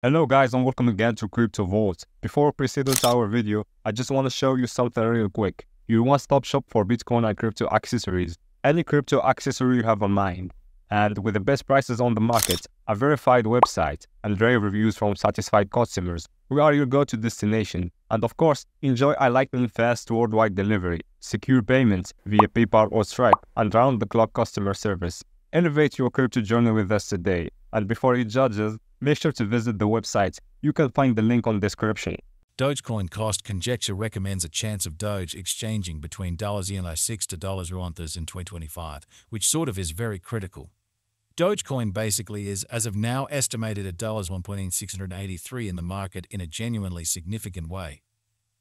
Hello guys and welcome again to Crypto Vault. Before we proceed with our video, I just want to show you something real quick. Your one-stop shop for Bitcoin and crypto accessories. Any crypto accessory you have on mind. And with the best prices on the market, a verified website, and rave reviews from satisfied customers, we are your go-to destination. And of course, enjoy a lightning fast worldwide delivery, secure payments via PayPal or Stripe, and round-the-clock customer service. Elevate your crypto journey with us today. And before you judge us, make sure to visit the website. You can find the link on description. Dogecoin cost conjecture recommends a chance of Doge exchanging between $6 to $1 in 2025, which sort of is very critical. Dogecoin basically is, as of now, estimated at $1.683 in the market in a genuinely significant way.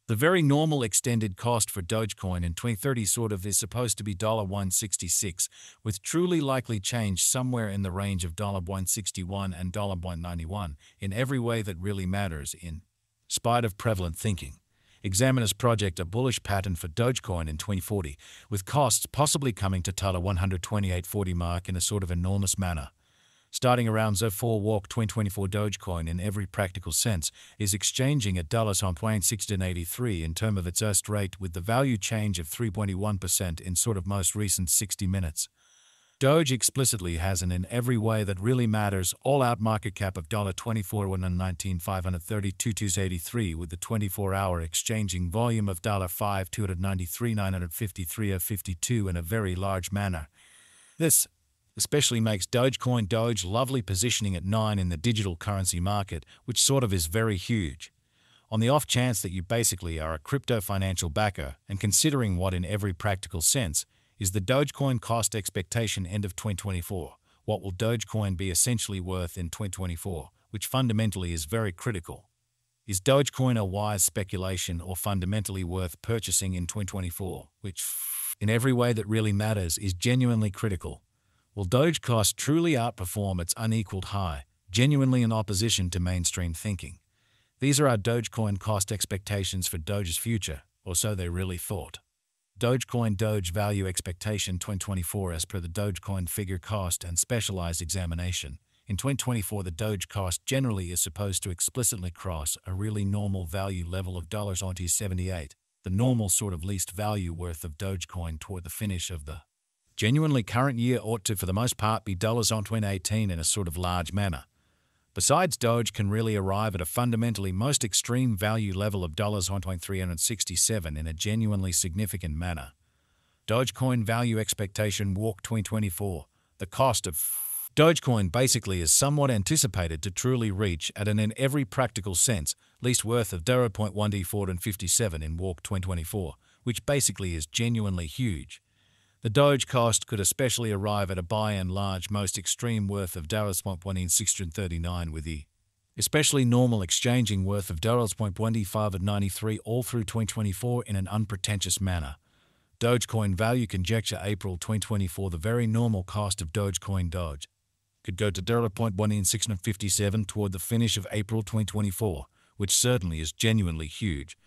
The very normal extended cost for Dogecoin in 2030 sort of is supposed to be $1.66, with truly likely change somewhere in the range of $1.61 and $1.91 in every way that really matters in spite of prevalent thinking. Examiners project a bullish pattern for Dogecoin in 2040, with costs possibly coming to $128.40 mark in a sort of enormous manner. Starting around Z4 Walk 2024 Dogecoin in every practical sense is exchanging at $1.683 in terms of its erst rate with the value change of 3.1% in sort of most recent 60 minutes. Doge explicitly has an in every way that really matters all-out market cap of $24,119,532.83 with the 24-hour exchanging volume of $593,953.52 in a very large manner. This especially makes Dogecoin Doge lovely positioning at 9 in the digital currency market, which sort of is very huge. On the off chance that you basically are a crypto financial backer and considering what in every practical sense is the Dogecoin cost expectation end of 2024, what will Dogecoin be essentially worth in 2024, which fundamentally is very critical. Is Dogecoin a wise speculation or fundamentally worth purchasing in 2024, which in every way that really matters is genuinely critical? Will Doge cost truly outperform its unequaled high, genuinely in opposition to mainstream thinking? These are our Dogecoin cost expectations for Doge's future, or so they really thought. Dogecoin Doge Value Expectation 2024 as per the Dogecoin Figure Cost and Specialized Examination. In 2024, the Doge cost generally is supposed to explicitly cross a really normal value level of $78, the normal sort of least value worth of Dogecoin toward the finish of the genuinely current year ought to, for the most part, be $2018 in a sort of large manner. Besides, Doge can really arrive at a fundamentally most extreme value level of $367 in a genuinely significant manner. Dogecoin Value Expectation Walk 2024. The cost of Dogecoin basically is somewhat anticipated to truly reach at an in every practical sense least worth of $0.1D457 in Walk 2024, which basically is genuinely huge. The Doge cost could especially arrive at a by and large most extreme worth of $1.639 with the especially normal exchanging worth of $1.593 all through 2024 in an unpretentious manner. Dogecoin Value Conjecture April 2024. The very normal cost of Dogecoin Doge could go to $1.657 toward the finish of April 2024, which certainly is genuinely huge.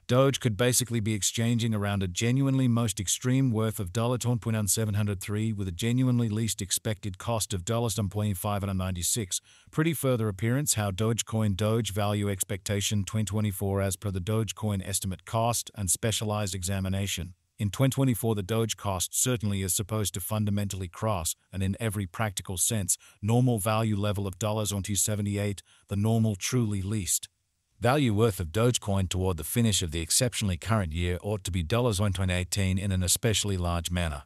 Doge could basically be exchanging around a genuinely most extreme worth of $10.703 with a genuinely least expected cost of $596. Pretty further appearance how Dogecoin Doge Value Expectation 2024 as per the Dogecoin Estimate Cost and Specialized Examination. In 2024, the Doge cost certainly is supposed to fundamentally cross, and in every practical sense, normal value level of $78, the normal truly least value worth of Dogecoin toward the finish of the exceptionally current year ought to be $1.18 in an especially large manner.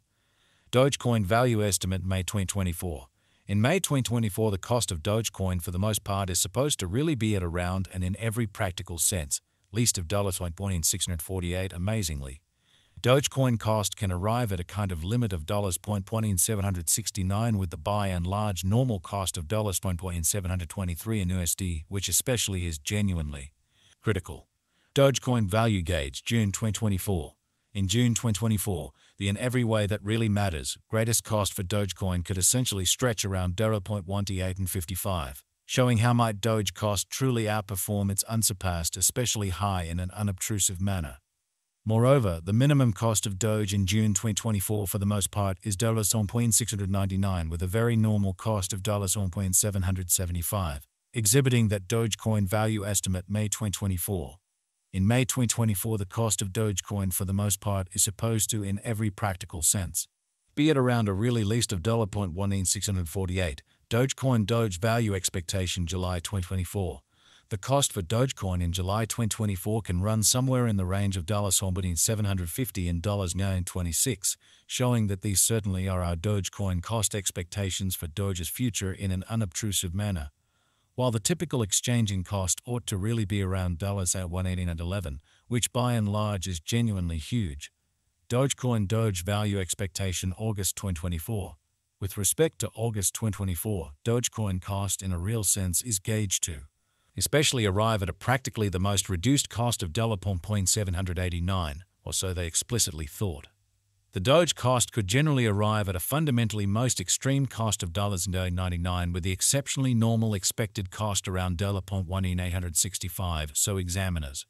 Dogecoin Value Estimate May 2024. In May 2024, the cost of Dogecoin for the most part is supposed to really be at around and in every practical sense, least of $648 amazingly. Dogecoin cost can arrive at a kind of limit of $0.769 with the by and large normal cost of $0.723 in USD, which especially is genuinely critical. Dogecoin Value Gauge June 2024. In June 2024, the in every way that really matters greatest cost for Dogecoin could essentially stretch around $0.18855, showing how might Doge cost truly outperform its unsurpassed, especially high in an unobtrusive manner. Moreover, the minimum cost of Doge in June 2024 for the most part is $1.699 with a very normal cost of $1.775. exhibiting that Dogecoin value estimate May 2024. In May 2024, the cost of Dogecoin for the most part is supposed to, in every practical sense, be at around a really least of $0.11648. Dogecoin Doge value expectation July 2024. The cost for Dogecoin in July 2024 can run somewhere in the range of $750 and $926, showing that these certainly are our Dogecoin cost expectations for Doge's future in an unobtrusive manner. While the typical exchanging cost ought to really be around $118 and $11, which by and large is genuinely huge. Dogecoin Doge value expectation August 2024. With respect to August 2024, Dogecoin cost in a real sense is gauged to especially arrive at a practically the most reduced cost of $0.789, or so they explicitly thought. The Doge cost could generally arrive at a fundamentally most extreme cost of $0.99 with the exceptionally normal expected cost around $0.11865, so examiners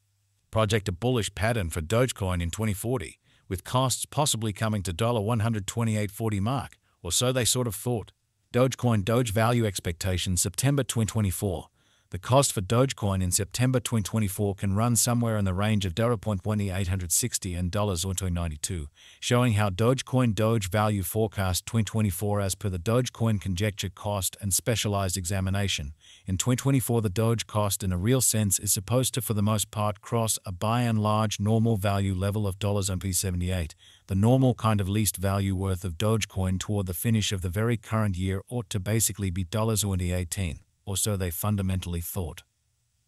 project a bullish pattern for Dogecoin in 2040, with costs possibly coming to $128.40 mark, or so they sort of thought. Dogecoin Doge value expectation September 2024. The cost for Dogecoin in September 2024 can run somewhere in the range of $0.11860 and $0.92, showing how Dogecoin Doge value forecast 2024 as per the Dogecoin conjecture cost and specialized examination. In 2024, the Doge cost in a real sense is supposed to for the most part cross a by and large normal value level of $78. The normal kind of least value worth of Dogecoin toward the finish of the very current year ought to basically be $2018. Or so they fundamentally thought.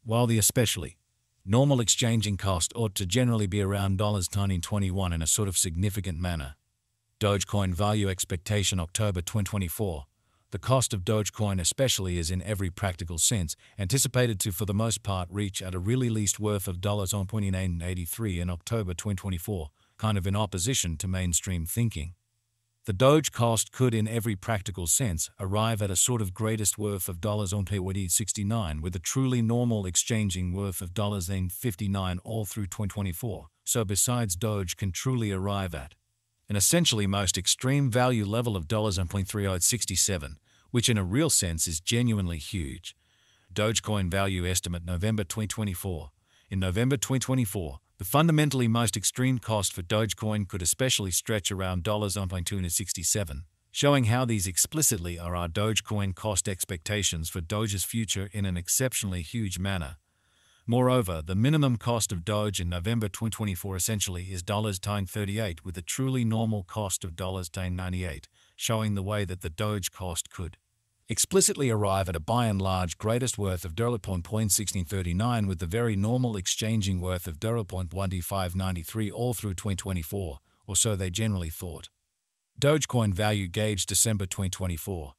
While the especially normal exchanging cost ought to generally be around $19.21 in a sort of significant manner. Dogecoin value expectation October 2024. The cost of Dogecoin especially is in every practical sense anticipated to for the most part reach at a really least worth of $29.83 in October 2024, kind of in opposition to mainstream thinking. The Doge cost could, in every practical sense, arrive at a sort of greatest worth of $69 with a truly normal exchanging worth of $59 all through 2024. So besides Doge can truly arrive at an essentially most extreme value level of $38.67, which in a real sense is genuinely huge. Dogecoin value estimate November 2024. In November 2024, the fundamentally most extreme cost for Dogecoin could especially stretch around $267, showing how these explicitly are our Dogecoin cost expectations for Doge's future in an exceptionally huge manner. Moreover, the minimum cost of Doge in November 2024 essentially is $10.38 with a truly normal cost of $10.98, showing the way that the Doge cost could explicitly arrive at a by and large greatest worth of $0.1639 with the very normal exchanging worth of $0.12593 all through 2024, or so they generally thought. Dogecoin value gauge December 2024.